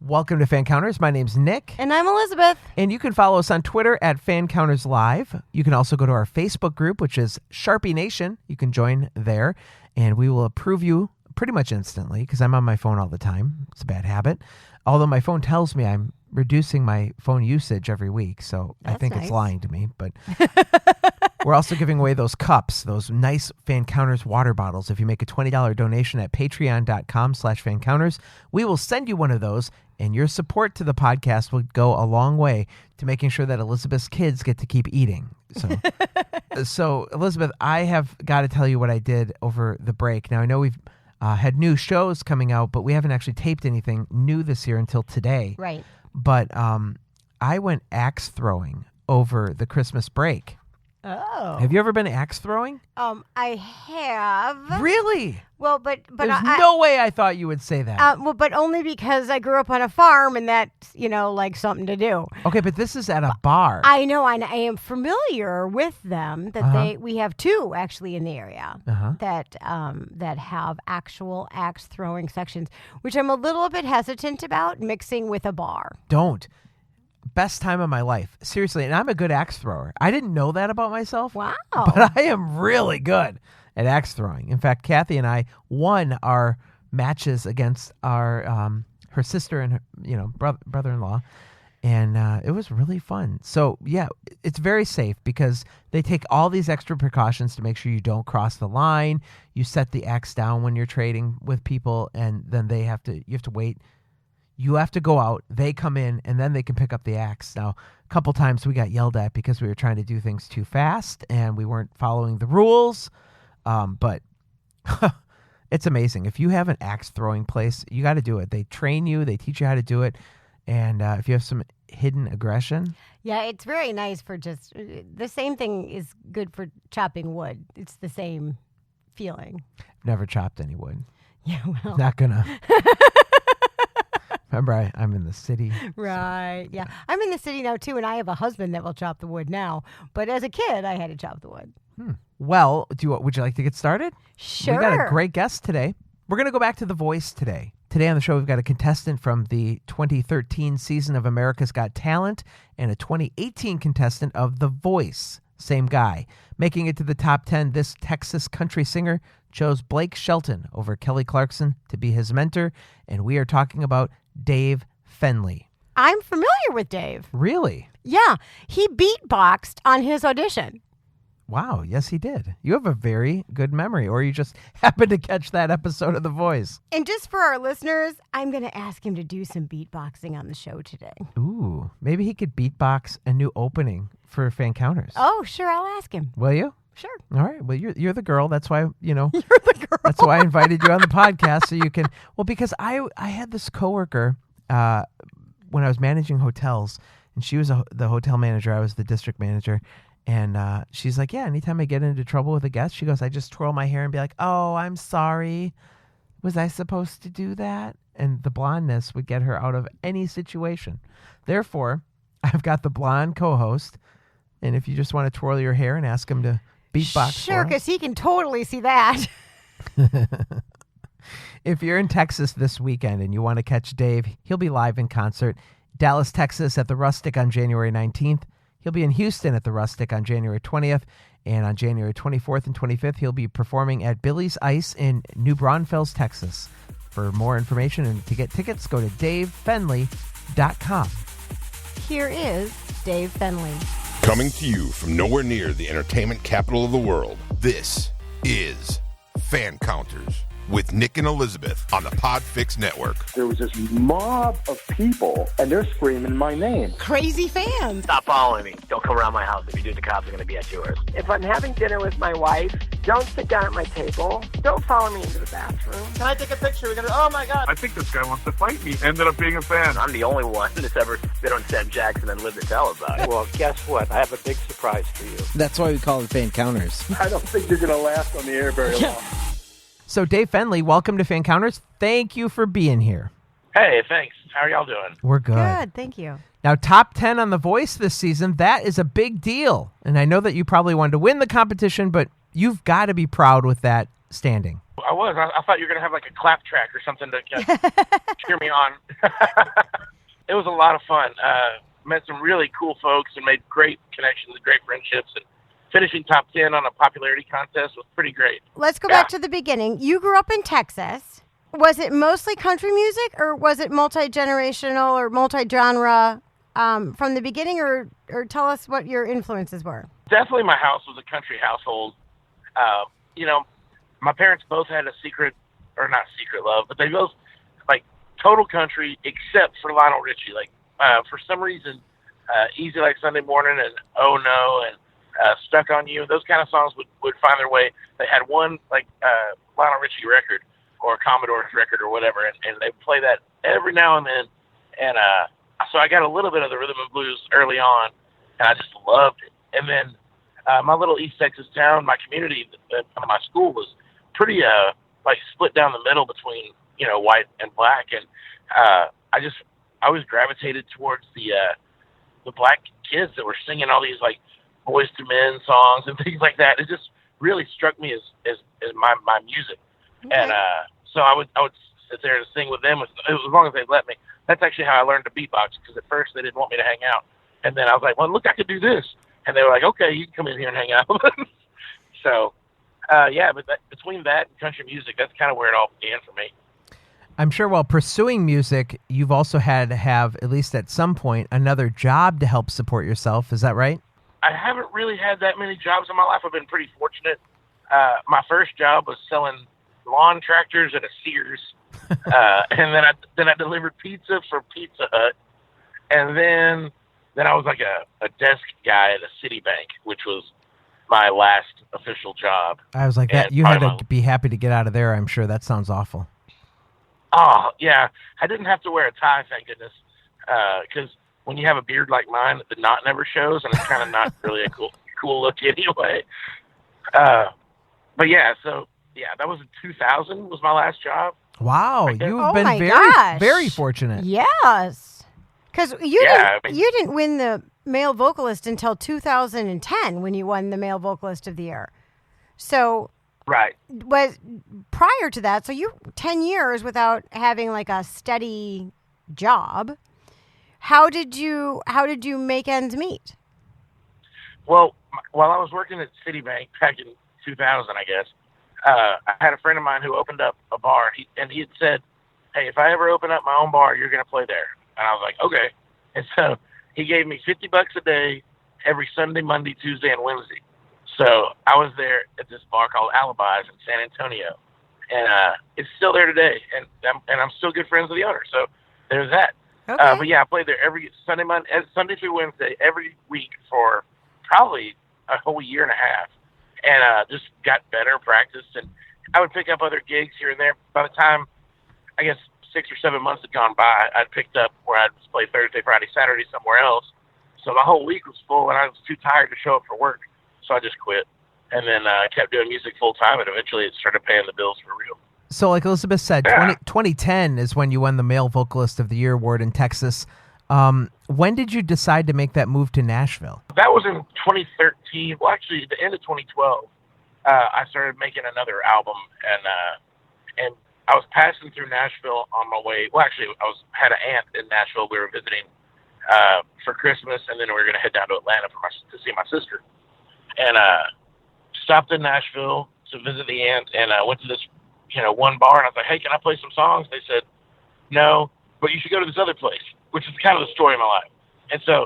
Welcome to Fancounters. My name's Nick. And I'm Elizabeth. And you can follow us on Twitter at Fancounters Live. You can also go to our Facebook group, which is Sharpie Nation. You can join there, and we will approve you pretty much instantly because I'm on my phone all the time. It's a bad habit. Although my phone tells me I'm reducing my phone usage every week, so I think it's lying to me. But we're also giving away those cups, those nice Fancounters water bottles. If you make a $20 donation at patreon.com/Fancounters, we will send you one of those, and your support to the podcast will go a long way to making sure that Elizabeth's kids get to keep eating. So Elizabeth, I have got to tell you what I did over the break. Now, I know we've had new shows coming out, but we haven't actually taped anything new this year until today. Right. But I went axe throwing over the Christmas break. Oh. Have you ever been axe throwing? I have. Really? Well, but There's no way I thought you would say that. But only because I grew up on a farm and that's, like something to do. Okay, but this is at a bar. I know, and I am familiar with them. That we have two actually in the area that have actual axe throwing sections, which I'm a little bit hesitant about mixing with a bar. Don't. Best time of my life. Seriously, and I'm a good axe thrower. I didn't know that about myself. Wow. But I am really good at axe throwing. In fact, Kathy and I won our matches against our her sister and her, brother-in-law, and it was really fun. So, yeah, it's very safe because they take all these extra precautions to make sure you don't cross the line. You set the axe down when you're trading with people, and then you have to wait. You have to go out, they come in, and then they can pick up the axe. Now, a couple times we got yelled at because we were trying to do things too fast and we weren't following the rules. But it's amazing. If you have an axe throwing place, you got to do it. They train you, they teach you how to do it. And if you have some hidden aggression. Yeah, it's very nice for just the same thing is good for chopping wood. It's the same feeling. Never chopped any wood. Yeah, well. Not gonna. Remember, I'm in the city. Right, yeah. I'm in the city now, too, and I have a husband that will chop the wood now. But as a kid, I had to chop the wood. Well, would you like to get started? Sure. We got a great guest today. We're going to go back to The Voice today. Today on the show, we've got a contestant from the 2013 season of America's Got Talent and a 2018 contestant of The Voice. Same guy. Making it to the top 10, this Texas country singer chose Blake Shelton over Kelly Clarkson to be his mentor, and we are talking about Dave Fenley. I'm familiar with Dave. Really? Yeah. He beatboxed on his audition. Wow. Yes, he did. You have a very good memory, or you just happened to catch that episode of The Voice. And just for our listeners, I'm going to ask him to do some beatboxing on the show today. Ooh. Maybe he could beatbox a new opening for Fancounters. Oh, sure. I'll ask him. Will you? Sure. All right. Well, you're the girl. That's why, You're the girl. That's why I invited you on the podcast so you can. Well, because I had this coworker when I was managing hotels, and she was the hotel manager. I was the district manager, and she's like, "Yeah, anytime I get into trouble with a guest, she goes, I just twirl my hair and be like, oh, I'm sorry. Was I supposed to do that?" And the blondness would get her out of any situation. Therefore, I've got the blonde co-host, and if you just want to twirl your hair and ask him to beatbox, sure, because he can totally see that. If you're in Texas this weekend and you want to catch Dave, he'll be live in concert. Dallas, Texas at the Rustic on January 19th. He'll be in Houston at the Rustic on January 20th. And on January 24th and 25th, he'll be performing at Billy's Ice in New Braunfels, Texas. For more information and to get tickets, go to davefenley.com. Here is Dave Fenley. Coming to you from nowhere near the entertainment capital of the world, this is Fancounters with Nick and Elizabeth on the PodFix network. There was this mob of people, and they're screaming my name. Crazy fans. Stop following me. Don't come around my house. If you do, the cops are going to be at yours. If I'm having dinner with my wife, don't sit down at my table. Don't follow me into the bathroom. Can I take a picture? Oh, my God. I think this guy wants to fight me. Ended up being a fan. I'm the only one that's ever been on Sam Jackson and lived to tell about it. Well, guess what? I have a big surprise for you. That's why we call it Fancounters. I don't think you're going to last on the air very long. So, Dave Fenley, welcome to Fancounters. Thank you for being here. Hey, thanks. How are y'all doing? We're good. Good, thank you. Now, top 10 on The Voice this season, that is a big deal. And I know that you probably wanted to win the competition, but you've got to be proud with that standing. I was. I thought you were going to have like a clap track or something to cheer me on. it was a lot of fun. Met some really cool folks and made great connections and great friendships. And finishing top 10 on a popularity contest was pretty great. Let's go back to the beginning. You grew up in Texas. Was it mostly country music, or was it multi-generational or multi-genre from the beginning, or tell us what your influences were? Definitely my house was a country household. My parents both had a secret, or not secret love, but they both, like, total country except for Lionel Richie. Like, for some reason, Easy Like Sunday Morning and Oh No and Stuck on You, those kind of songs would find their way. They had one, Lionel Richie record or Commodore's record or whatever, and they play that every now and then. And so I got a little bit of the rhythm and blues early on, and I just loved it. And then my little East Texas town, my community, my school was pretty split down the middle between white and black, and I always gravitated towards the black kids that were singing all these like Boys to Men songs and things like that. It just really struck me as my music. Okay. And so I would sit there and sing with them as long as they'd let me. That's actually how I learned to beatbox, because at first they didn't want me to hang out, and then I was like, well, look, I could do this, and they were like, okay, you can come in here and hang out. So but between that and country music, that's kind of where it all began for me. I'm sure while pursuing music, you've also had to have, at least at some point, another job to help support yourself. Is that right? I haven't really had that many jobs in my life. I've been pretty fortunate. My first job was selling lawn tractors at a Sears, and then I delivered pizza for Pizza Hut, and then I was like a desk guy at a Citibank, which was my last official job. I was like, that you had to be happy to get out of there. I'm sure that sounds awful. Oh yeah, I didn't have to wear a tie, thank goodness, because when you have a beard like mine, the knot never shows, and it's kind of not really a cool look anyway. But yeah, that was in 2000 was my last job. Wow, you've been very fortunate. Yes, because you didn't win the male vocalist until 2010 when you won the male vocalist of the year. So right, was prior to that. So you 10 years without having like a steady job. How did you make ends meet? Well, while I was working at Citibank back in 2000, I guess, I had a friend of mine who opened up a bar, and he had said, hey, if I ever open up my own bar, you're going to play there. And I was like, okay. And so he gave me $50 a day every Sunday, Monday, Tuesday, and Wednesday. So I was there at this bar called Alibis in San Antonio, and it's still there today, and I'm still good friends with the owner. So there's that. Okay. But yeah, I played there every Sunday through Wednesday, every week for probably a whole year and a half, and just got better, practiced, and I would pick up other gigs here and there. By the time, I guess, 6 or 7 months had gone by, I'd picked up where I'd play Thursday, Friday, Saturday somewhere else. So my whole week was full, and I was too tired to show up for work, so I just quit. And then I kept doing music full time, and eventually it started paying the bills for real. So like Elizabeth said, 2010 is when you won the Male Vocalist of the Year award in Texas. When did you decide to make that move to Nashville? That was in 2013. Well, actually, at the end of 2012, I started making another album, and I was passing through Nashville on my way. Well, actually, had an aunt in Nashville. We were visiting for Christmas, and then we were going to head down to Atlanta to see my sister. And stopped in Nashville to visit the aunt, and I went to this one bar, and I was like, hey, can I play some songs? They said, no, but you should go to this other place, which is kind of the story of my life. And so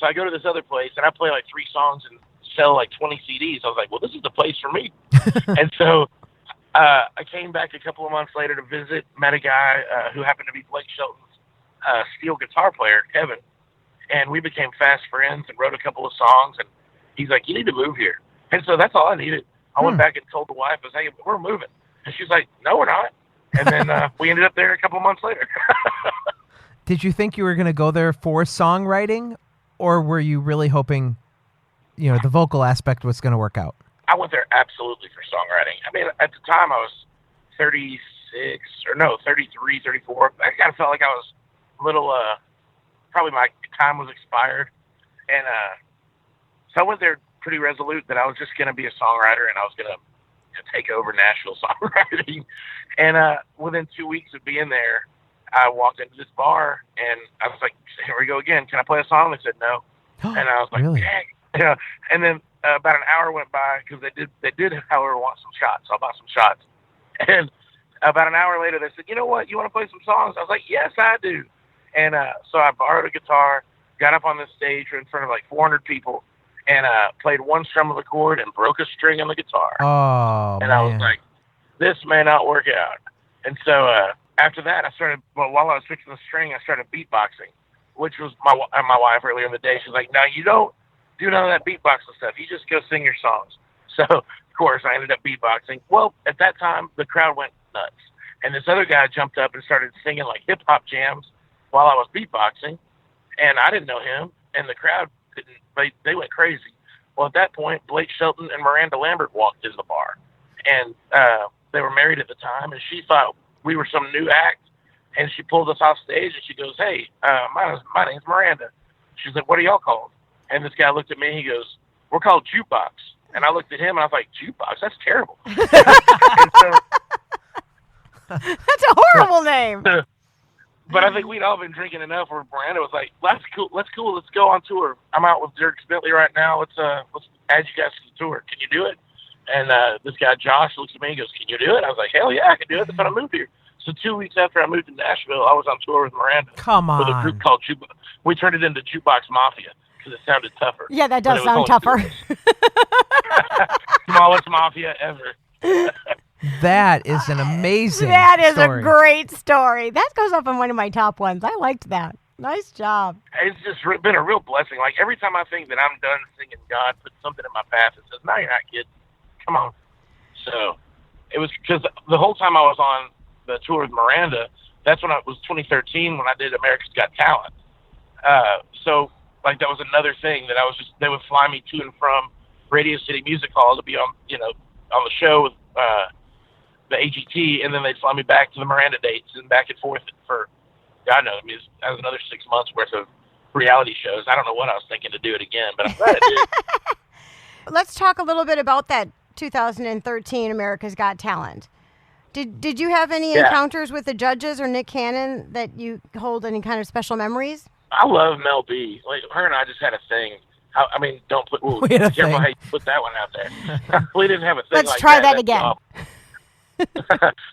I go to this other place, and I play like 3 songs and sell like 20 CDs. I was like, well, this is the place for me. And so I came back a couple of months later to visit, met a guy who happened to be Blake Shelton's steel guitar player, Kevin, and we became fast friends and wrote a couple of songs, and he's like, you need to move here. And so that's all I needed. I went back and told the wife, I was like, hey, we're moving. And she's like, no, we're not. And then we ended up there a couple of months later. Did you think you were going to go there for songwriting, or were you really hoping, the vocal aspect was going to work out? I went there absolutely for songwriting. I mean, at the time I was 33, 34. I kind of felt like I was a little, probably my time was expired. And so I went there pretty resolute that I was just going to be a songwriter, and I was going to take over Nashville songwriting. And within 2 weeks of being there, I walked into this bar, and I was like, here we go again. Can I play a song? They said no. And I was like, really? dang. Yeah. And then about an hour went by because they did, however, want some shots. So I bought some shots. And about an hour later, they said, you know what? You want to play some songs? I was like, yes, I do. And so I borrowed a guitar, got up on this stage in front of like 400 people, and played one strum of the chord and broke a string on the guitar. Oh, and man. I was like, this may not work out. And so after that, I started, while I was fixing the string, I started beatboxing, which was my wife earlier in the day. She's like, no, you don't do none of that beatboxing stuff. You just go sing your songs. So, of course, I ended up beatboxing. Well, at that time, the crowd went nuts. And this other guy jumped up and started singing like hip-hop jams while I was beatboxing. And I didn't know him. And the crowd didn't, they went crazy. Well, at that point, Blake Shelton and Miranda Lambert walked in the bar. And they were married at the time. And she thought we were some new act. And she pulled us off stage and she goes, hey, my name's Miranda. She's like, what are y'all called? And this guy looked at me, he goes, we're called Jukebox. And I looked at him and I was like, Jukebox? That's terrible. And so, that's a horrible name. But I think we'd all been drinking enough where Miranda was like, let's go on tour. I'm out with Dirk Bentley right now. Let's add you guys to the tour. Can you do it? And this guy, Josh, looks at me and goes, can you do it? I was like, hell yeah, I can do it. That's when I moved here. So 2 weeks after I moved to Nashville, I was on tour with Miranda. Come on. With a group called Jukebox. We turned it into Jukebox Mafia because it sounded tougher. Yeah, that does sound tougher. Smallest mafia ever. That is an amazing That is story. a great story. That goes up in one of my top ones. I liked that. Nice job. It's just been a real blessing. Like, every time I think that I'm done singing, God put something in my path and says, no, you're not, kid. Come on. So it was because the whole time I was on the tour with Miranda, that's when it was 2013 when I did America's Got Talent. So, like, that was another thing that I was just, they would fly me to and from Radio City Music Hall to be on, on the show with the AGT, and then they'd fly me back to the Miranda dates and back and forth for, God knows, that was another 6 months worth of reality shows. I don't know what I was thinking to do it again, but I'm glad I did. Let's talk a little bit about that 2013 America's Got Talent. Did you have any encounters with the judges or Nick Cannon that you hold any kind of special memories? I love Mel B. Like, her and I just had a thing. I mean, don't put. Ooh, be careful how you put that one out there. We didn't have a thing. Let's like try that again.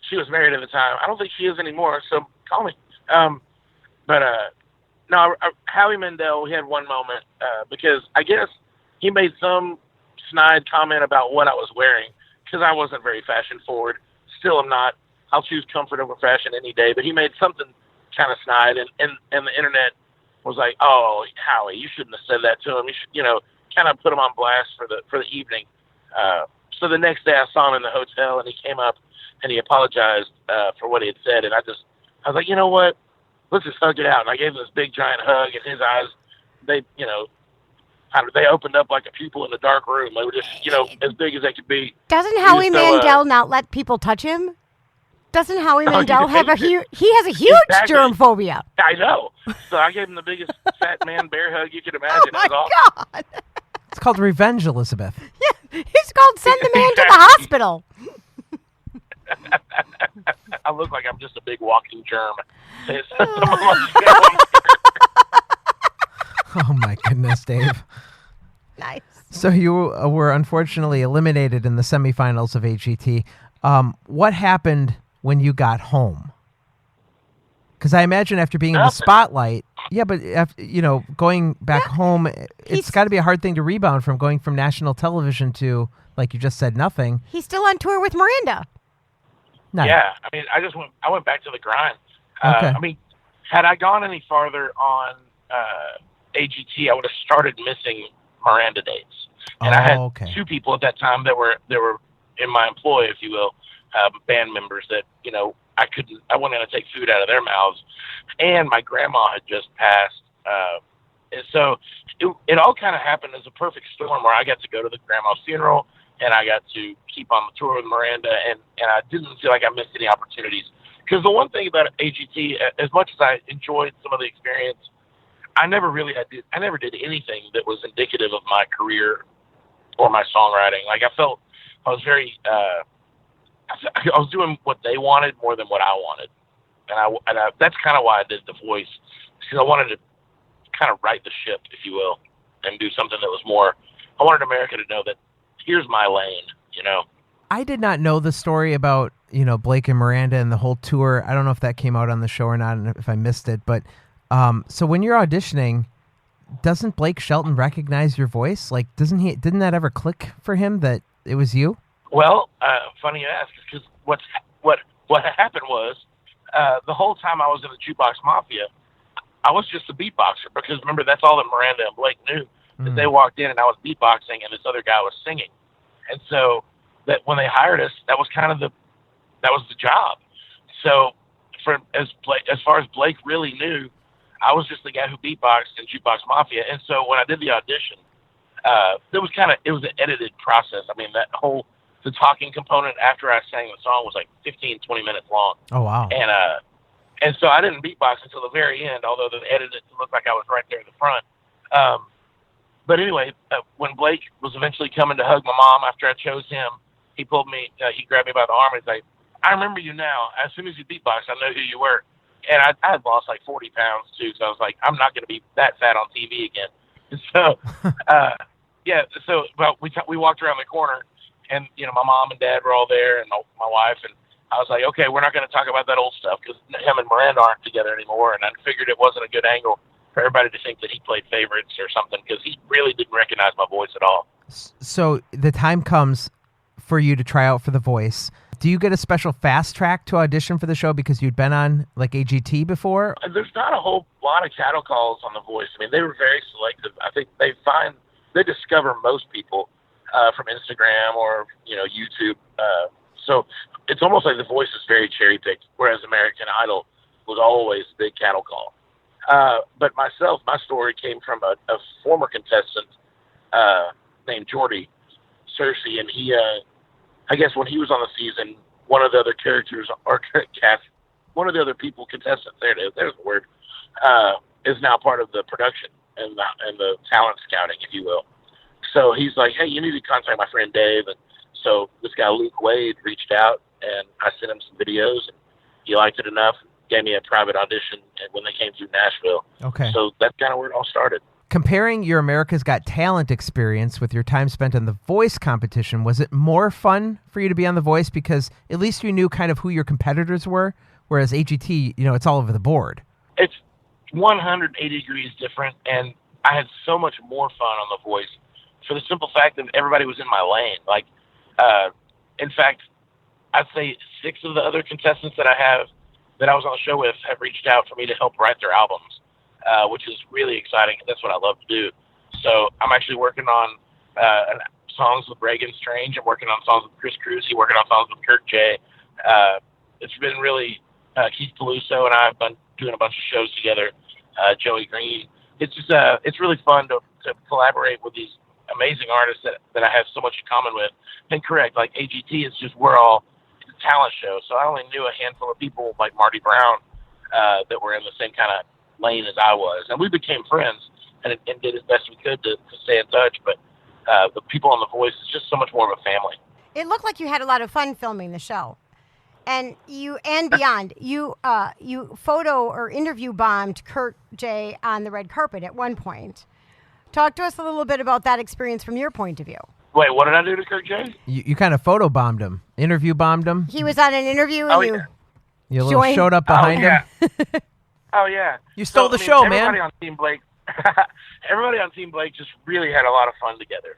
She was married at the time. I don't think she is anymore. So call me. No, Howie Mandel. We had one moment because I guess he made some snide comment about what I was wearing because I wasn't very fashion forward. Still, I'm not. I'll choose comfort over fashion any day. But he made something kind of snide, and the internet was like, "Oh, Howie, you shouldn't have said that to him. You should, kind of put him on blast for the evening." So the next day, I saw him in the hotel, and he came up and he apologized for what he had said. And I was like, you know what? Let's just hug it out. And I gave him this big giant hug, and his eyes, they opened up like a pupil in a dark room. They were just, as big as they could be. Doesn't Howie Mandel not let people touch him? Doesn't Howie Mandel have he has a huge germ phobia? I know. So I gave him the biggest fat man bear hug you could imagine. Oh, my God. It's called revenge, Elizabeth. Yeah, it's called send the man to the hospital. I look like I'm just a big walking germ. Oh, my goodness, Dave. Nice. So you were unfortunately eliminated in the semifinals of AGT. What happened when you got home? Because I imagine after being in the spotlight, but after, going back home, it's got to be a hard thing to rebound from going from national television to, like you just said, nothing. He's still on tour with Miranda. Nice. Yeah, I mean, I went back to the grind. Okay. I mean, had I gone any farther on AGT, I would have started missing Miranda dates. And I had two people at that time that were in my employ, if you will, band members that, I wasn't going to take food out of their mouths. And my grandma had just passed. And so it all kind of happened as a perfect storm where I got to go to the grandma's funeral and I got to keep on the tour with Miranda, and I didn't feel like I missed any opportunities. Because the one thing about AGT, as much as I enjoyed some of the experience, I never did anything that was indicative of my career or my songwriting. Like, I felt I was very, I was doing what they wanted more than what I wanted. and that's kind of why I did the voice, because I wanted to kind of right the ship, if you will, and do something that was more. I wanted America to know that here's my lane, you know. I did not know the story about, Blake and Miranda and the whole tour. I don't know if that came out on the show or not, and if I missed it. But so when you're auditioning, doesn't Blake Shelton recognize your voice? Like, didn't that ever click for him that it was you? Well, funny you ask, because what happened was the whole time I was in the Jukebox Mafia, I was just a beatboxer, because remember, that's all that Miranda and Blake knew. That they walked in and I was beatboxing and this other guy was singing, and so that when they hired us, that was kind of the job. So as far as Blake really knew, I was just the guy who beatboxed in Jukebox Mafia. And so when I did the audition, it was an edited process. I mean, the talking component after I sang the song was like 15, 20 minutes long. Oh, wow. And so I didn't beatbox until the very end, although they edited it to look like I was right there in the front. But anyway, when Blake was eventually coming to hug my mom after I chose him, he pulled me, he grabbed me by the arm and he's like, I remember you now. As soon as you beatboxed, I know who you were. And I had lost like 40 pounds too, so I was like, I'm not going to be that fat on TV again. And so, we walked around the corner, and my mom and dad were all there, and my wife, and I was like, okay, we're not going to talk about that old stuff because him and Miranda aren't together anymore, and I figured it wasn't a good angle for everybody to think that he played favorites or something, because he really didn't recognize my voice at all. So the time comes for you to try out for The Voice. Do you get a special fast track to audition for the show because you'd been on like AGT before? There's not a whole lot of cattle calls on The Voice. I mean, they were very selective. I think they discover most people from Instagram or YouTube. So it's almost like The Voice is very cherry picked, whereas American Idol was always a big cattle call. But myself, my story came from a former contestant named Jordy Cersei, and he, I guess when he was on the season, one of the other characters or cast, one of the other people, contestants, there's the word, is now part of the production and the talent scouting, if you will. So he's like, hey, you need to contact my friend Dave. And so this guy, Luke Wade, reached out, and I sent him some videos, and he liked it enough, gave me a private audition when they came through Nashville. Okay. So that's kind of where it all started. Comparing your America's Got Talent experience with your time spent on The Voice competition, was it more fun for you to be on The Voice because at least you knew kind of who your competitors were, whereas AGT, it's all over the board? It's 180 degrees different, and I had so much more fun on The Voice for the simple fact that everybody was in my lane. Like, in fact, I'd say 6 of the other contestants that I was on the show with have reached out for me to help write their albums, which is really exciting. That's what I love to do. So I'm actually working on songs with Reagan Strange. I'm working on songs with Chris Cruzy, working on songs with Kirk J. It's been really Keith Peluso and I have been doing a bunch of shows together, Joey Green. It's just it's really fun to collaborate with these amazing artists that I have so much in common with. And correct, like AGT is just, we're all a talent show. So I only knew a handful of people like Marty Brown that were in the same kind of lane as I was. And we became friends and did as best we could to stay in touch. But the people on The Voice is just so much more of a family. It looked like you had a lot of fun filming the show. And beyond, you photo or interview bombed Kurt J on the red carpet at one point. Talk to us a little bit about that experience from your point of view. Wait, what did I do to Kurt J? You kind of photo bombed him, interview bombed him. He was on an interview and you showed up behind him. Oh yeah. You stole the show, man. Everybody on Team Blake just really had a lot of fun together,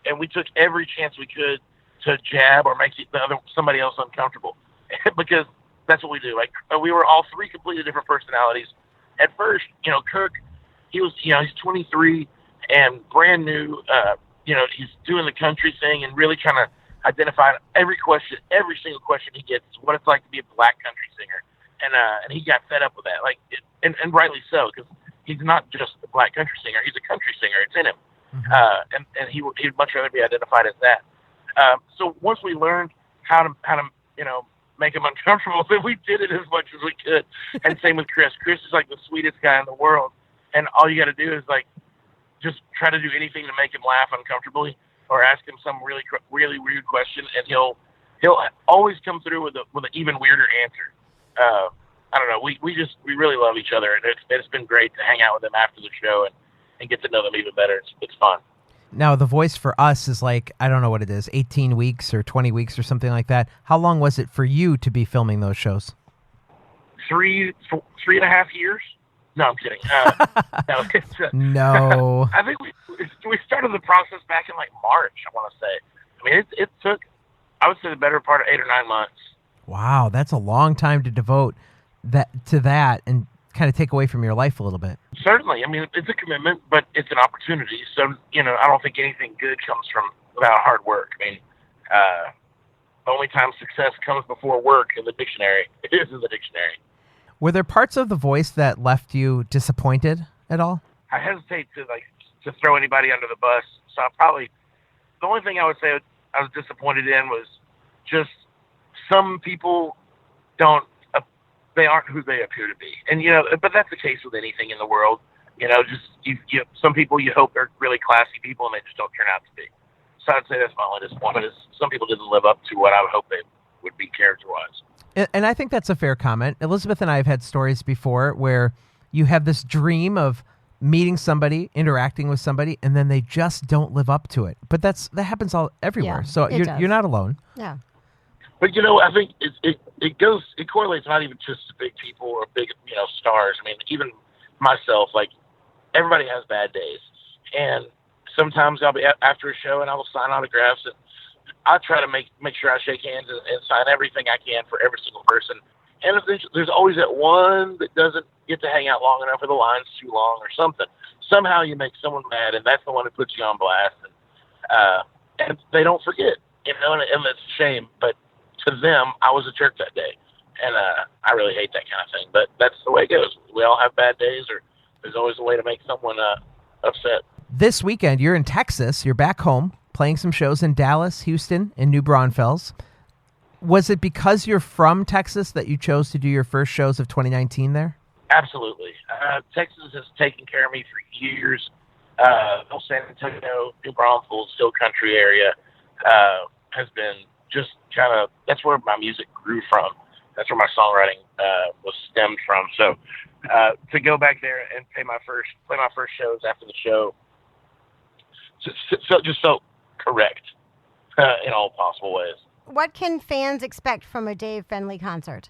and we took every chance we could to jab or make somebody else uncomfortable, because that's what we do. Like, we were all 3 completely different personalities. At first, Kirk, he's 23 and brand new. He's doing the country thing and really trying to identify every single question he gets, what it's like to be a black country singer. And he got fed up with that, and rightly so, because he's not just a black country singer; he's a country singer. It's in him, and he'd much rather be identified as that. So once we learned how to make him uncomfortable, then we did it as much as we could. And same with Chris. Chris is like the sweetest guy in the world, and all you got to do is just try to do anything to make him laugh uncomfortably, or ask him some really really weird question, and he'll always come through with an even weirder answer. I don't know. We really love each other, and it's been great to hang out with them after the show and get to know them even better. It's fun. Now, The Voice for us is like, I don't know what it is, 18 weeks or 20 weeks or something like that. How long was it for you to be filming those shows? 3.5 years. No, I'm kidding. No. I think we started the process back in like March, I want to say. I mean, it took, I would say, the better part of 8 or 9 months. Wow, that's a long time to devote to that and kind of take away from your life a little bit. Certainly. I mean, it's a commitment, but it's an opportunity. So, I don't think anything good comes from without hard work. I mean, the only time success comes before work in the dictionary, it is in the dictionary. Were there parts of The Voice that left you disappointed at all? I hesitate to throw anybody under the bus. So the only thing I would say I was disappointed in was just some people they aren't who they appear to be. And, but that's the case with anything in the world. Some people you hope are really classy people and they just don't turn out to be. So I'd say that's my only disappointment is some people didn't live up to what I would hope they would be character-wise. And I think that's a fair comment. Elizabeth and I have had stories before where you have this dream of meeting somebody, interacting with somebody, and then they just don't live up to it. But that happens everywhere. Yeah, so you're not alone. Yeah. But I think it correlates not even just to big people or big stars. I mean, even myself, like everybody has bad days, and sometimes I'll be after a show and I will sign autographs, and I try to make sure I shake hands and sign everything I can for every single person. And there's always that one that doesn't get to hang out long enough, or the line's too long, or something. Somehow you make someone mad, and that's the one who puts you on blast, and they don't forget, and it's a shame, but to them, I was a jerk that day, and I really hate that kind of thing. But that's the way it goes. We all have bad days, or there's always a way to make someone upset. This weekend, you're in Texas. You're back home, playing some shows in Dallas, Houston, and New Braunfels. Was it because you're from Texas that you chose to do your first shows of 2019 there? Absolutely. Texas has taken care of me for years. San Antonio, New Braunfels, Hill Country area has been just kind of, that's where my music grew from. That's where my songwriting was stemmed from. So to go back there and play my first shows after the show just felt correct in all possible ways. What can fans expect from a Dave Fenley concert?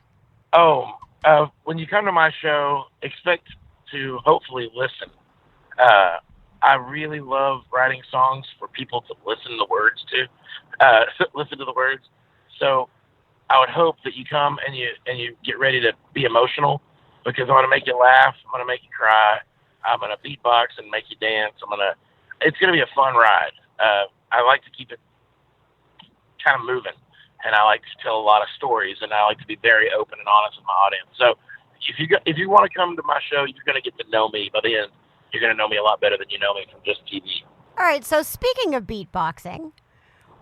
When you come to my show, expect to hopefully listen. I really love writing songs for people to listen to the words to. So I would hope that you come and you get ready to be emotional, because I'm going to make you laugh. I'm going to make you cry. I'm going to beatbox and make you dance. It's going to be a fun ride. I like to keep it kind of moving, and I like to tell a lot of stories, and I like to be very open and honest with my audience. So if you want to come to my show, you're going to get to know me. By the end, you're going to know me a lot better than you know me from just TV. All right, so speaking of beatboxing,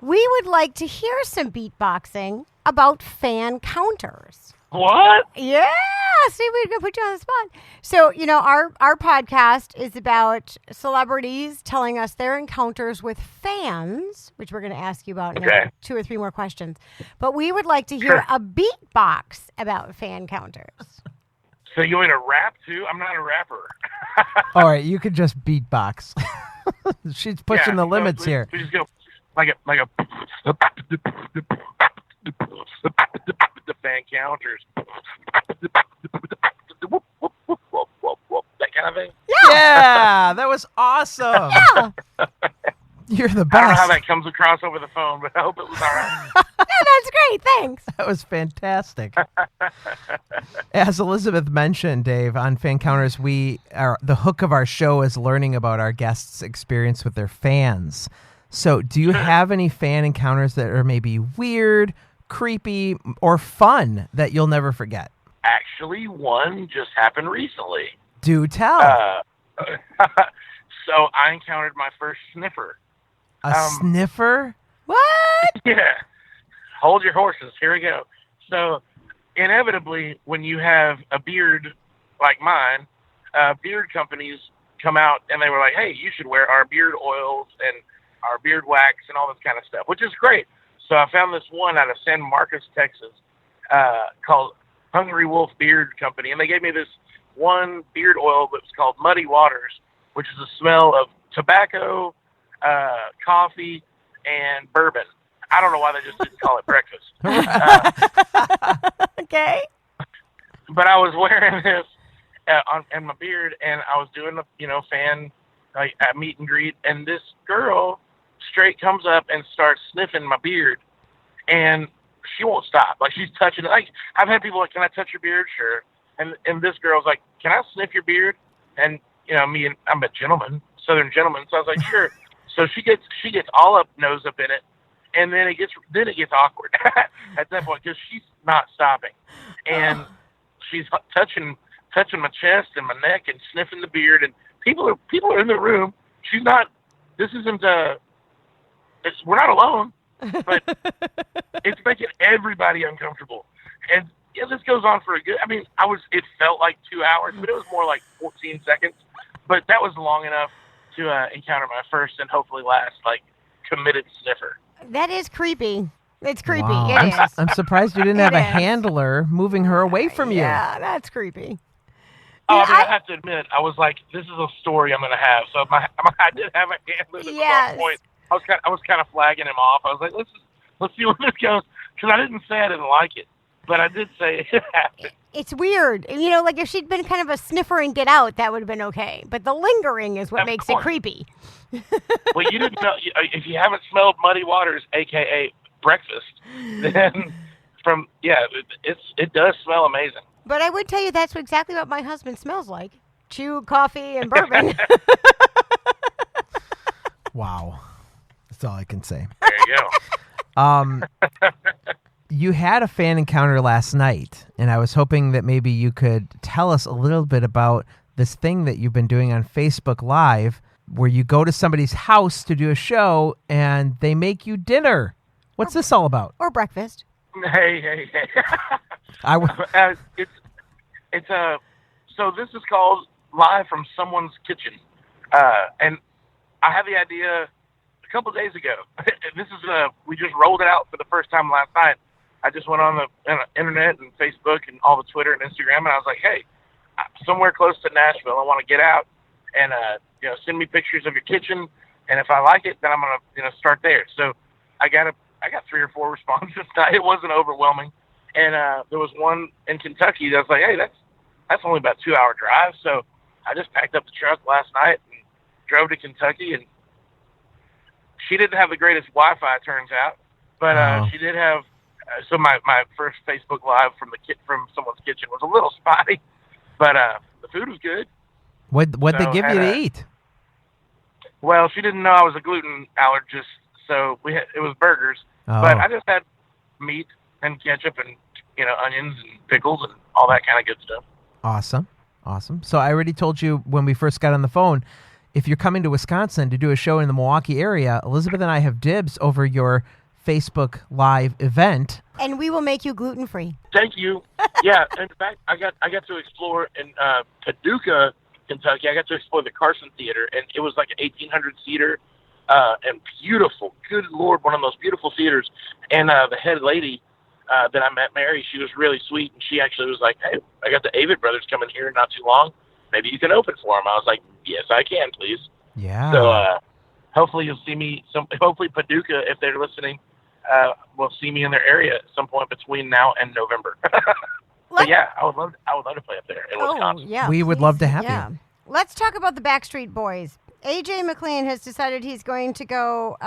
we would like to hear some beatboxing about Fancounters. What? Yeah, see, we're going to put you on the spot. So, our podcast is about celebrities telling us their encounters with fans, which we're going to ask you about in 2 or 3 more questions. But we would like to hear a beatbox about Fancounters. So you want to rap too? I'm not a rapper. All right, you could just beatbox. She's pushing the limits here. We just go like a the Fancounters. That kind of thing. Yeah, that was awesome. Yeah. You're the best. I don't know how that comes across over the phone, but I hope it was all right. Yeah, that's great. Thanks. That was fantastic. As Elizabeth mentioned, Dave, on Fancounters, the hook of our show is learning about our guests' experience with their fans. So do you have any fan encounters that are maybe weird, creepy, or fun that you'll never forget? Actually, one just happened recently. Do tell. So I encountered my first sniffer. A sniffer? What? Yeah. Hold your horses. Here we go. So inevitably, when you have a beard like mine, beard companies come out and they were like, hey, you should wear our beard oils and our beard wax and all this kind of stuff, which is great. So I found this one out of San Marcos, Texas, called Hungry Wolf Beard Company, and they gave me this one beard oil that was called Muddy Waters, which is a smell of tobacco, coffee, and bourbon. I don't know why they just didn't call it breakfast. Okay. But I was wearing this on my beard, and I was doing a fan a meet and greet, and this girl straight comes up and starts sniffing my beard, and she won't stop. Like, she's touching it. Like, I've had people like, "Can I touch your beard?" Sure. And this girl's like, "Can I sniff your beard?" And I'm a gentleman, Southern gentleman, so I was like, "Sure." So she gets all up, nose up in it, and then it gets awkward at that point because she's not stopping, and she's touching my chest and my neck and sniffing the beard, and people are in the room. She's not. This isn't. We're not alone, but it's making everybody uncomfortable, and this goes on for a good. I mean, it felt like 2 hours, but it was more like 14 seconds. But that was long enough to encounter my first and hopefully last committed sniffer. That is creepy. It's creepy. Wow. It is. I'm surprised you didn't have a handler moving her away from you. Yeah, that's creepy. I have to admit, I was like, this is a story I'm going to have. So I did have a handler at one point. I was kind of flagging him off. I was like, let's see where this goes, because I didn't say I didn't like it, but I did say it happened. It's weird. Like if she'd been kind of a sniffer and get out, that would have been okay. But the lingering is what makes it creepy. Well, you didn't know. If you haven't smelled Muddy Waters, a.k.a. breakfast, then it does smell amazing. But I would tell you that's exactly what my husband smells like. Chew, coffee, and bourbon. Wow. That's all I can say. There you go. You had a fan encounter last night, and I was hoping that maybe you could tell us a little bit about this thing that you've been doing on Facebook Live, where you go to somebody's house to do a show, and they make you dinner. What's this all about? Or breakfast. Hey. So this is called Live from Someone's Kitchen, and I had the idea a couple of days ago. We just rolled it out for the first time last night. I just went on the internet and Facebook and all the Twitter and Instagram, and I was like, "Hey, somewhere close to Nashville, I want to get out, and send me pictures of your kitchen, and if I like it, then I'm gonna start there." So I got 3 or 4 responses. It wasn't overwhelming, and there was one in Kentucky that was like, "Hey, that's only about 2-hour drive." So I just packed up the truck last night and drove to Kentucky, and she didn't have the greatest Wi-Fi, it turns out, but she did have. So my first Facebook Live from someone's kitchen was a little spotty, but the food was good. What'd they give you to eat? Well, she didn't know I was a gluten allergist, so it was burgers. Oh. But I just had meat and ketchup and onions and pickles and all that kind of good stuff. Awesome. So I already told you when we first got on the phone, if you're coming to Wisconsin to do a show in the Milwaukee area, Elizabeth and I have dibs over your Facebook Live event. And we will make you gluten-free. Thank you. Yeah, in fact, I got to explore in Paducah, Kentucky. I got to explore the Carson Theater, and it was like an 1,800-seater and beautiful. Good Lord, one of the most beautiful theaters. And the head lady that I met, Mary, she was really sweet, and she actually was like, "Hey, I got the Avett brothers coming here not too long. Maybe you can open for them." I was like, "Yes, I can, please." Yeah. So hopefully you'll see me. Hopefully Paducah, if they're listening, will see me in their area at some point between now and November. But yeah, I would love to play up there in Wisconsin. Yeah, we would love to have you. Let's talk about the Backstreet Boys. AJ McLean has decided he's going to go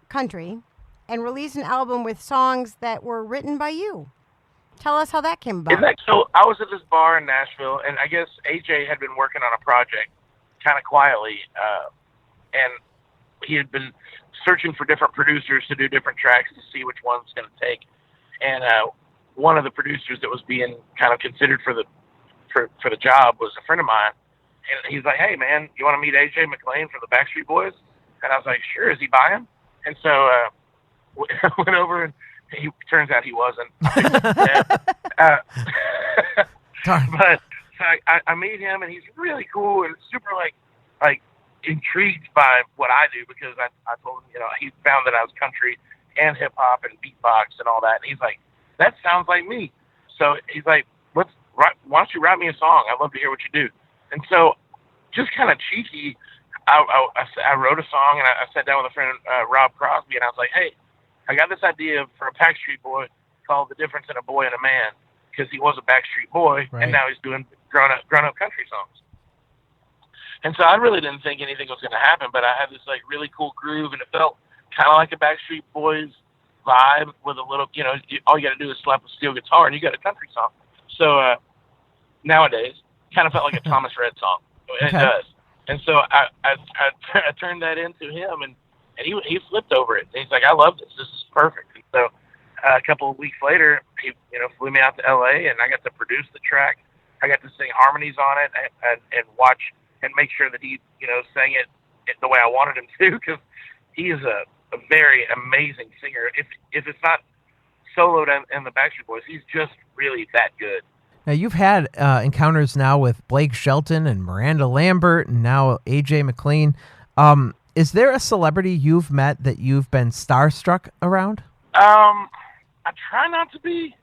country and release an album with songs that were written by you. Tell us how that came about. So I was at this bar in Nashville, and I guess AJ had been working on a project kind of quietly, and he had been searching for different producers to do different tracks to see which one's going to take. And one of the producers that was being kind of considered for the job was a friend of mine. And he's like, "Hey, man, you want to meet AJ McLean from the Backstreet Boys?" And I was like, "Sure, is he buying?" And so I went over, and turns out he wasn't. But so I meet him, and he's really cool and super like intrigued by what I do, because I told him, he found that I was country and hip hop and beatbox and all that. And he's like, "That sounds like me." So he's like, why don't you write me a song? I'd love to hear what you do. And so, just kind of cheeky, I wrote a song, and I sat down with a friend, Rob Crosby, and I was like, hey, I got this idea for a Backstreet Boy called The Difference in a Boy and a Man, because he was a Backstreet Boy, right. And now he's doing grown-up country songs. And so I really didn't think anything was going to happen, but I had this like really cool groove, and it felt kind of like a Backstreet Boys vibe with a little, all you got to do is slap a steel guitar, and you got a country song. So nowadays, kind of felt like a Thomas Rhett song. And okay. It does. And so I turned that into him, and he flipped over it. And he's like, I love this. This is perfect. And so a couple of weeks later, he flew me out to L.A., and I got to produce the track. I got to sing harmonies on it and watch and make sure that he, sang it the way I wanted him to, because he is a very amazing singer. If it's not soloed in the Backstreet Boys, he's just really that good. Now, you've had encounters now with Blake Shelton and Miranda Lambert and now A.J. McLean. Is there a celebrity you've met that you've been starstruck around? I try not to be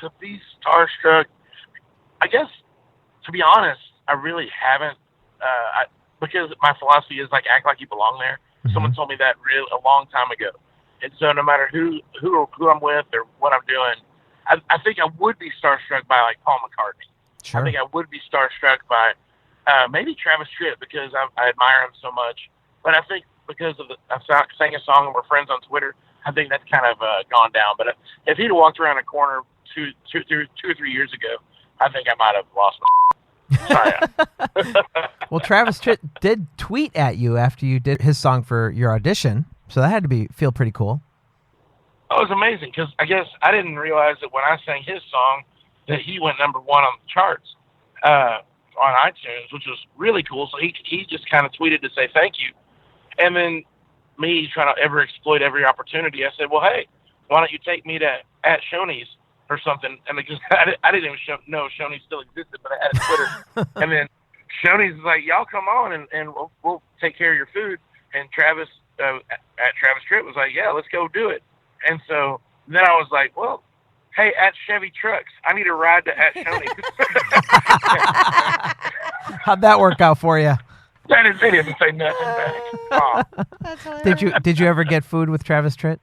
starstruck. I guess, to be honest, I really haven't, because my philosophy is like act like you belong there. Mm-hmm. Someone told me that a long time ago, and so no matter who I'm with or what I'm doing, I think I would be starstruck by like Paul McCartney. Sure. I think I would be starstruck by maybe Travis Tritt, because I admire him so much. But I think because I sang a song and we're friends on Twitter, I think that's kind of gone down. But if he'd walked around a corner two or 3 years ago, I think I might have lost my Sorry. Well, Travis Tritt did tweet at you after you did his song for your audition, so that had to feel pretty cool. Oh, it was amazing, because I guess I didn't realize that when I sang his song that he went #1 on the charts on iTunes, which was really cool. So he just kind of tweeted to say thank you. And then me trying to ever exploit every opportunity, I said, well, hey, why don't you take me to at Shoney's or something? And because I didn't even know Shoney's still existed, but I had a Twitter. And then Shoney's is like, y'all come on and we'll take care of your food. And Travis at Travis Tritt was like, yeah, let's go do it. And so then I was like, well, hey, at Chevy Trucks, I need a ride to at Shoney's. How'd that work out for you? They didn't say nothing back. Oh. Did you ever get food with Travis Tritt?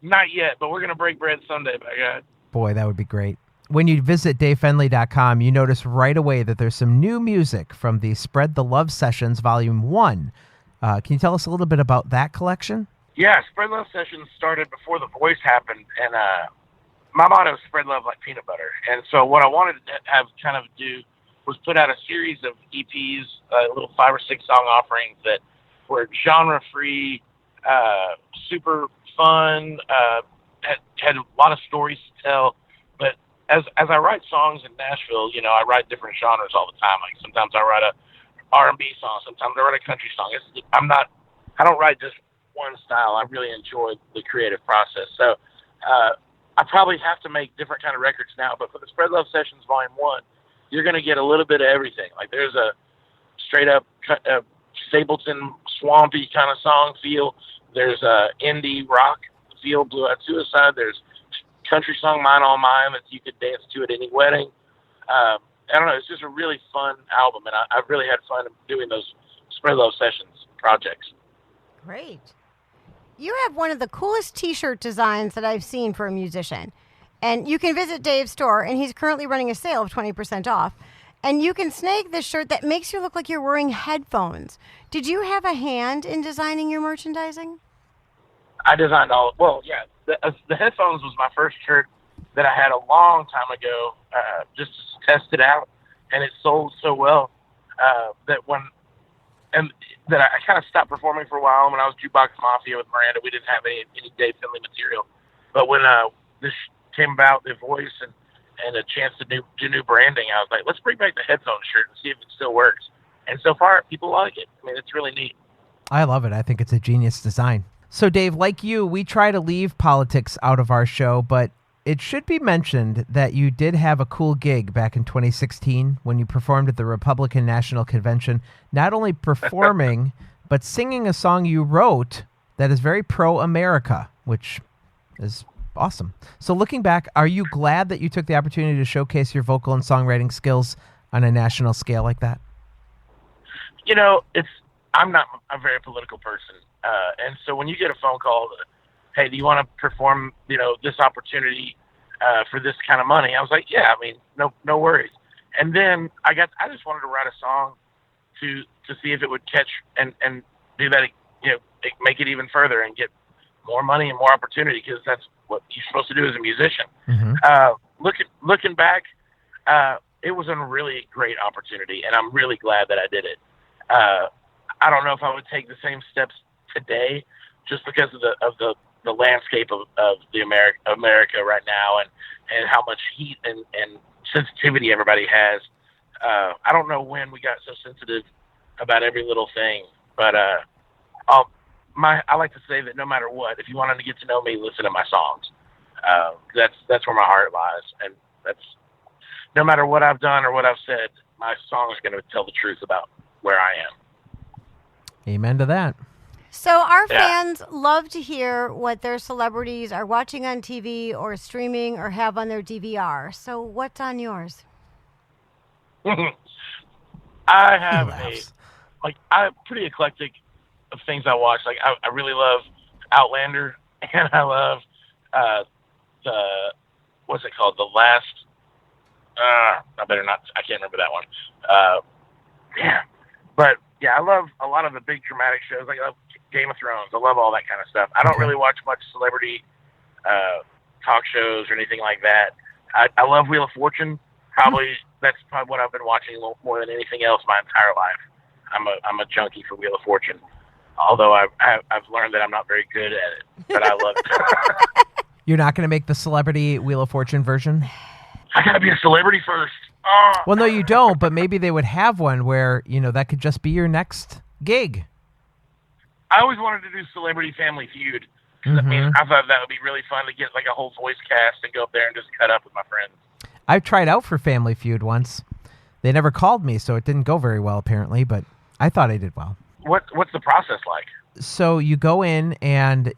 Not yet, but we're going to break bread someday, by God. Boy, that would be great. When you visit DaveFenley.com, you notice right away that there's some new music from the Spread the Love Sessions Volume 1. Can you tell us a little bit about that collection? Yeah, Spread Love Sessions started before The Voice happened, and my motto is spread love like peanut butter. And so what I wanted to have kind of do was put out a series of EPs, little 5 or 6 song offerings that were genre-free, super fun, had a lot of stories to tell. But as I write songs in Nashville, I write different genres all the time. Like sometimes I write a R&B song, sometimes I write a country song. I don't write just one style. I really enjoy the creative process. So I probably have to make different kind of records now. But for the Spread Love Sessions Volume 1, you're going to get a little bit of everything. Like there's a straight up Stapleton swampy kind of song feel. There's a indie rock feel, Blue Eyed Suicide. There's country song, Mine All Mine, that you could dance to at any wedding. I don't know. It's just a really fun album, and I've really had fun doing those Spread Love Sessions projects. Great. You have one of the coolest T-shirt designs that I've seen for a musician. And you can visit Dave's store, and he's currently running a sale of 20% off. And you can snag this shirt that makes you look like you're wearing headphones. Did you have a hand in designing your merchandising? I designed all. Well, yeah. The headphones was my first shirt that I had a long time ago, just to test it out, and it sold so well that I kind of stopped performing for a while. When I was Jukebox Mafia with Miranda, we didn't have any Dave Fenley material. But when this came about, The Voice and a chance to do new branding, I was like, let's bring back the headphone shirt and see if it still works. And so far, people like it. I mean, it's really neat. I love it. I think it's a genius design. So, Dave, like you, we try to leave politics out of our show, but it should be mentioned that you did have a cool gig back in 2016 when you performed at the Republican National Convention, not only performing, but singing a song you wrote that is very pro-America, which is Awesome. So looking back, are you glad that you took the opportunity to showcase your vocal and songwriting skills on a national scale like that? I'm not a very political person. And so when you get a phone call, hey, do you want to perform, this opportunity for this kind of money? I was like, yeah, no worries. And then I just wanted to write a song to see if it would catch and do that, make it even further and get more money and more opportunity, because that's what you're supposed to do as a musician. Mm-hmm. Looking back, it was a really great opportunity, and I'm really glad that I did it. I don't know if I would take the same steps today, just because of the landscape of the America right now, and how much heat and sensitivity everybody has. I don't know when we got so sensitive about every little thing, but I like to say that no matter what, if you wanted to get to know me, listen to my songs. That's where my heart lies, and that's no matter what I've done or what I've said, my song is going to tell the truth about where I am. Amen to that. So our fans love to hear what their celebrities are watching on TV or streaming or have on their DVR. So what's on yours? I have I'm pretty eclectic of things I watch. Like I really love Outlander, and I love what's it called? The Last. I can't remember that one. But yeah, I love a lot of the big dramatic shows. Like I love Game of Thrones. I love all that kind of stuff. I don't really watch much celebrity talk shows or anything like that. I love Wheel of Fortune. That's probably what I've been watching more than anything else my entire life. I'm a junkie for Wheel of Fortune. Although I've learned that I'm not very good at it, but I love it. You're not going to make the celebrity Wheel of Fortune version? I got to be a celebrity first. Well, no, you don't, but maybe they would have one where, that could just be your next gig. I always wanted to do Celebrity Family Feud. Mm-hmm. I thought that would be really fun to get like a whole voice cast and go up there and just cut up with my friends. I've tried out for Family Feud once. They never called me, so it didn't go very well, apparently, but I thought I did well. What's the process like? So you go in and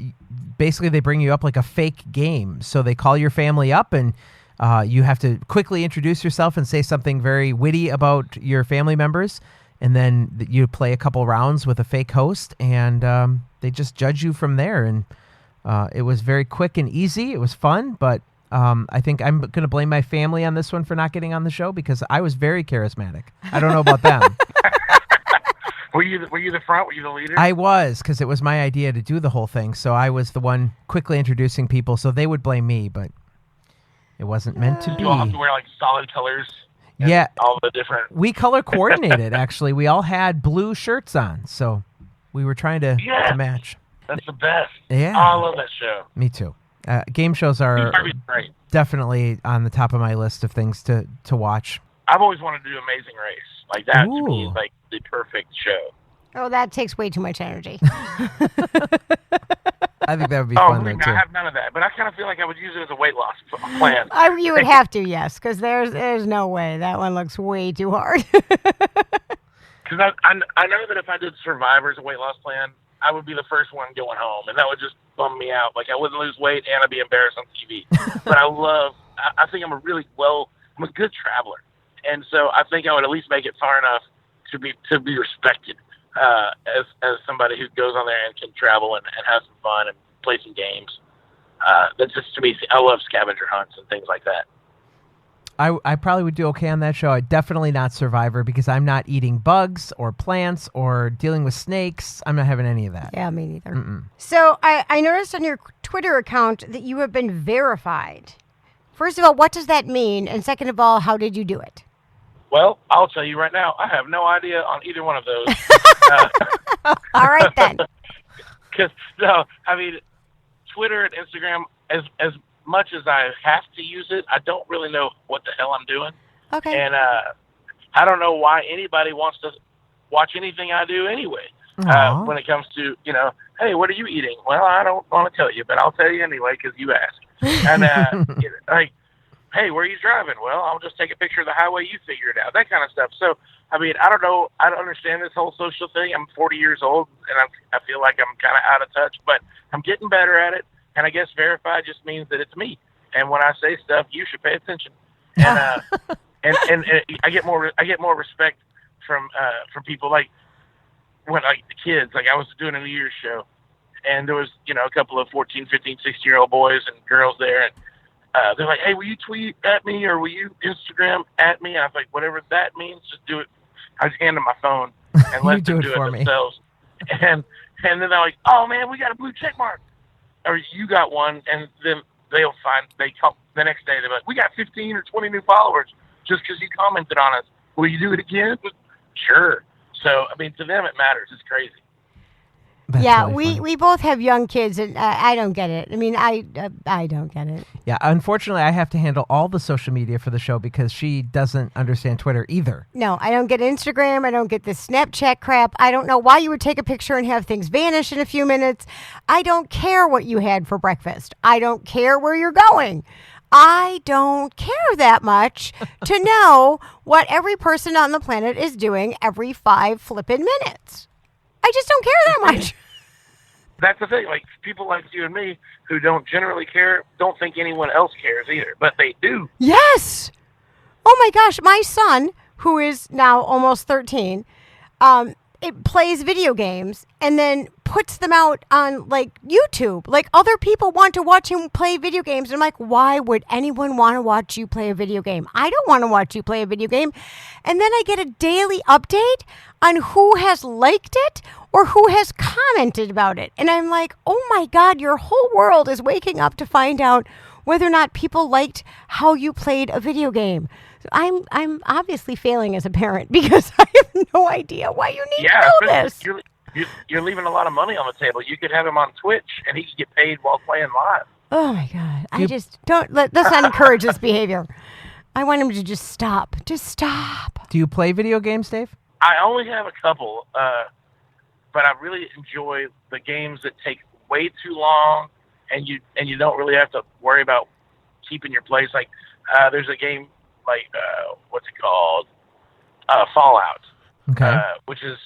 basically they bring you up like a fake game. So they call your family up and you have to quickly introduce yourself and say something very witty about your family members. And then you play a couple rounds with a fake host, and they just judge you from there. And it was very quick and easy. It was fun, but I think I'm going to blame my family on this one for not getting on the show because I was very charismatic. I don't know about them. Were you the front? Were you the leader? I was, because it was my idea to do the whole thing. So I was the one quickly introducing people, so they would blame me, but it wasn't meant to be. You all have to wear like solid colors. Yeah. All the different. We color coordinated, actually. We all had blue shirts on, so we were trying to match. That's the best. Yeah. Oh, I love that show. Me too. Game shows are great. Definitely on the top of my list of things to watch. I've always wanted to do Amazing Race. Like that to me is like the perfect show. Oh, that takes way too much energy. I think that would be fun though, too. I have none of that, but I kind of feel like I would use it as a weight loss plan. You would have to, yes, because there's no way. That one looks way too hard. Because I know that if I did Survivor as a weight loss plan, I would be the first one going home, and that would just bum me out. Like I wouldn't lose weight, and I'd be embarrassed on TV. But I think I'm I'm a good traveler. And so I think I would at least make it far enough to be respected as somebody who goes on there and can travel and have some fun and play some games. That's just, to me, I love scavenger hunts and things like that. I probably would do okay on that show. Definitely not Survivor because I'm not eating bugs or plants or dealing with snakes. I'm not having any of that. Yeah, me neither. Mm-mm. So I noticed on your Twitter account that you have been verified. First of all, what does that mean? And second of all, how did you do it? Well, I'll tell you right now, I have no idea on either one of those. All right, then. Because, Twitter and Instagram, as much as I have to use it, I don't really know what the hell I'm doing. Okay. And I don't know why anybody wants to watch anything I do anyway. When it comes to, hey, what are you eating? Well, I don't want to tell you, but I'll tell you anyway because you asked. And, hey, where are you driving? Well, I'll just take a picture of the highway. You figure it out. That kind of stuff. So, I don't know. I don't understand this whole social thing. I'm 40 years old, and I feel like I'm kind of out of touch, but I'm getting better at it. And I guess verified just means that it's me. And when I say stuff, you should pay attention. And and I get more respect from people like when like the kids. Like I was doing a New Year's show, and there was a couple of 14, 15, 16-year-old boys and girls there, and they're like, "Hey, will you tweet at me or will you Instagram at me?" And I was like, "Whatever that means, just do it." I just hand them my phone and let them do it themselves. And then they're like, "Oh man, we got a blue check mark, or you got one," and then they come the next day. They're like, "We got 15 or 20 new followers just because you commented on us. Will you do it again?" Sure. So I mean, to them it matters. It's crazy. That's really we both have young kids, and I don't get it. I mean, I don't get it. Yeah, unfortunately, I have to handle all the social media for the show because she doesn't understand Twitter either. No, I don't get Instagram. I don't get this Snapchat crap. I don't know why you would take a picture and have things vanish in a few minutes. I don't care what you had for breakfast. I don't care where you're going. I don't care that much to know what every person on the planet is doing every 5 flippin' minutes. I just don't care that much. That's the thing. Like people like you and me who don't generally care, don't think anyone else cares either, but they do. Yes. Oh my gosh, my son, who is now almost 13, it plays video games and then puts them out on like YouTube. Like other people want to watch him play video games. And I'm like, why would anyone want to watch you play a video game? I don't want to watch you play a video game. And then I get a daily update on who has liked it or who has commented about it. And I'm like, oh my God, your whole world is waking up to find out whether or not people liked how you played a video game. So I'm obviously failing as a parent because I have no idea why you need to know this. You're leaving a lot of money on the table. You could have him on Twitch and he could get paid while playing live. Oh my God. I just don't, let's not encourage this behavior. I want him to just stop. Just stop. Do you play video games, Dave? I only have a couple, but I really enjoy the games that take way too long and you don't really have to worry about keeping your place. Like there's a game like what's it called? Fallout. Okay. Which is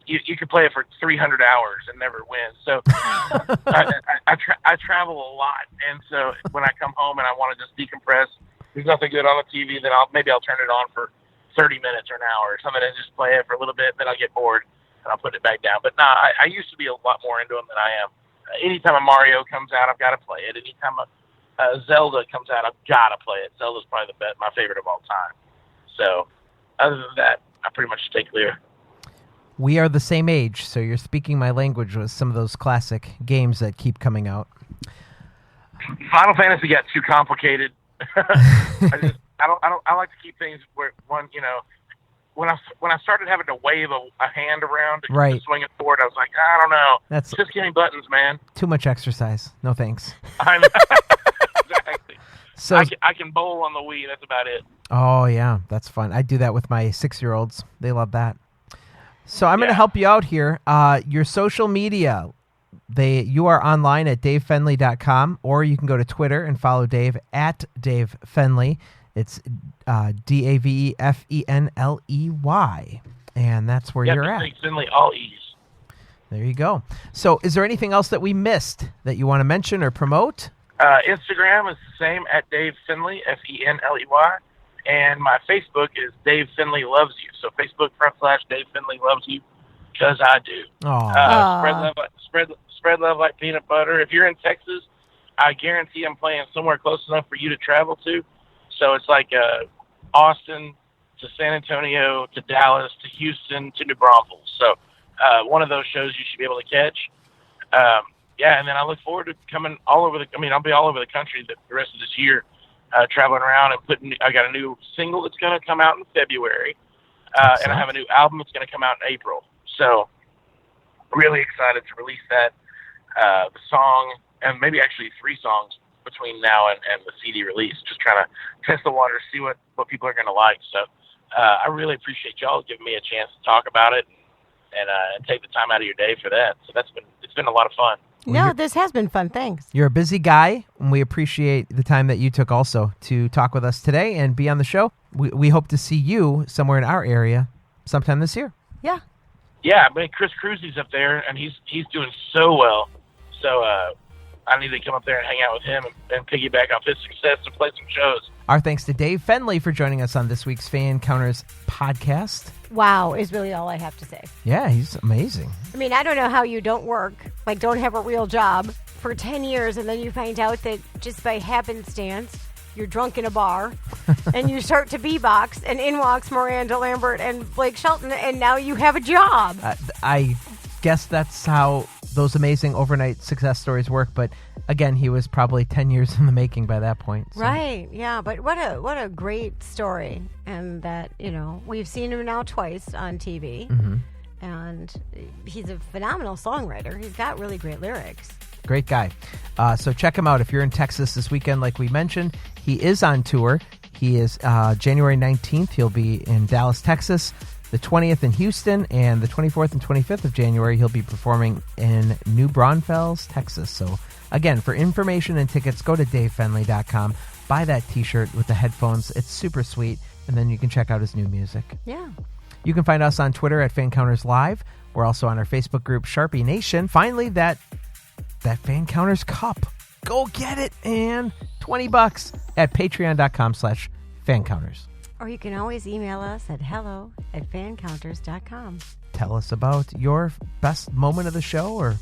you could play it for 300 hours and never win. So I travel a lot, and so when I come home and I want to just decompress, there's nothing good on the TV. Then I'll turn it on for 30 minutes or an hour or something and just play it for a little bit. Then I'll get bored and I'll put it back down. But no, I used to be a lot more into them than I am. Anytime a Mario comes out, I've got to play it. Anytime a Zelda comes out, I've got to play it. Zelda's probably my favorite of all time. So other than that, I pretty much stay clear. We are the same age, so you're speaking my language with some of those classic games that keep coming out. Final Fantasy got too complicated. I like to keep things where one, when I started having to wave a hand around to swing it forward, I was like, I don't know. That's just getting buttons, man. Too much exercise. No thanks. I know. Exactly. So I can bowl on the Wii. That's about it. Oh yeah, that's fun. I do that with my 6-year-olds. They love that. So I'm going to help you out here. Your social media, you are online at davefenley.com, or you can go to Twitter and follow Dave at Dave Fenley. It's DAVEFENLEY, and that's where you're at. Fenley, all E's. There you go. So is there anything else that we missed that you want to mention or promote? Instagram is the same at Dave Fenley, FENLEY. And my Facebook is Dave Fenley Loves You. So Facebook.com/Dave Fenley Loves You, because I do. Spread love like peanut butter. If you're in Texas, I guarantee I'm playing somewhere close enough for you to travel to. So it's like Austin to San Antonio to Dallas to Houston to New Braunfels. So one of those shows you should be able to catch. And then I look forward to coming all over I'll be all over the country the rest of this year. Traveling around and I got a new single that's going to come out in February, and I have a new album that's going to come out in April. So, really excited to release that, the song, and maybe actually 3 songs between now and the CD release. Just trying to test the waters, see what people are going to like. So, I really appreciate y'all giving me a chance to talk about it and take the time out of your day for that. So it's been a lot of fun. No, this has been fun. Thanks. You're a busy guy, and we appreciate the time that you took also to talk with us today and be on the show. We hope to see you somewhere in our area sometime this year. Yeah. Yeah, Chris Cruzy's up there, and he's doing so well. So I need to come up there and hang out with him and piggyback off his success and play some shows. Our thanks to Dave Fenley for joining us on this week's Fancounters podcast. Wow, is really all I have to say. Yeah, he's amazing. I mean, I don't know how you don't work, like don't have a real job for 10 years, and then you find out that just by happenstance, you're drunk in a bar, and you start to beatbox, and in walks Miranda Lambert and Blake Shelton, and now you have a job. I guess that's how those amazing overnight success stories work, but again, he was probably 10 years in the making by that point. So. Right, yeah, but what a great story, and that, we've seen him now twice on TV, and he's a phenomenal songwriter. He's got really great lyrics. Great guy. So check him out if you're in Texas this weekend, like we mentioned. He is on tour. He is January 19th. He'll be in Dallas, Texas, the 20th in Houston, and the 24th and 25th of January, he'll be performing in New Braunfels, Texas. So again, for information and tickets, go to davefenley.com. Buy that T-shirt with the headphones. It's super sweet. And then you can check out his new music. Yeah. You can find us on Twitter at Fancounters Live. We're also on our Facebook group, Sharpie Nation. Finally, that Fancounters Cup. Go get it, and $20 at patreon.com/fancounters. Or you can always email us at hello@fancounters.com. Tell us about your best moment of the show or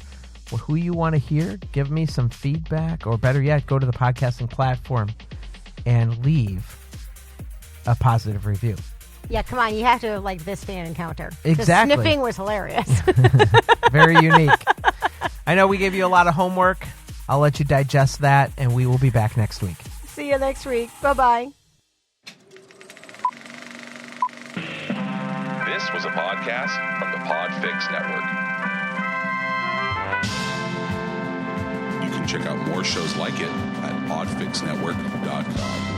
who you want to hear. Give me some feedback, or better yet, go to the podcasting platform and leave a positive review. Yeah, come on. You have to like this fan encounter. Exactly. The sniffing was hilarious. Very unique. I know we gave you a lot of homework. I'll let you digest that, and we will be back next week. See you next week. Bye-bye. This was a podcast from the PodFix Network. You can check out more shows like it at podfixnetwork.com.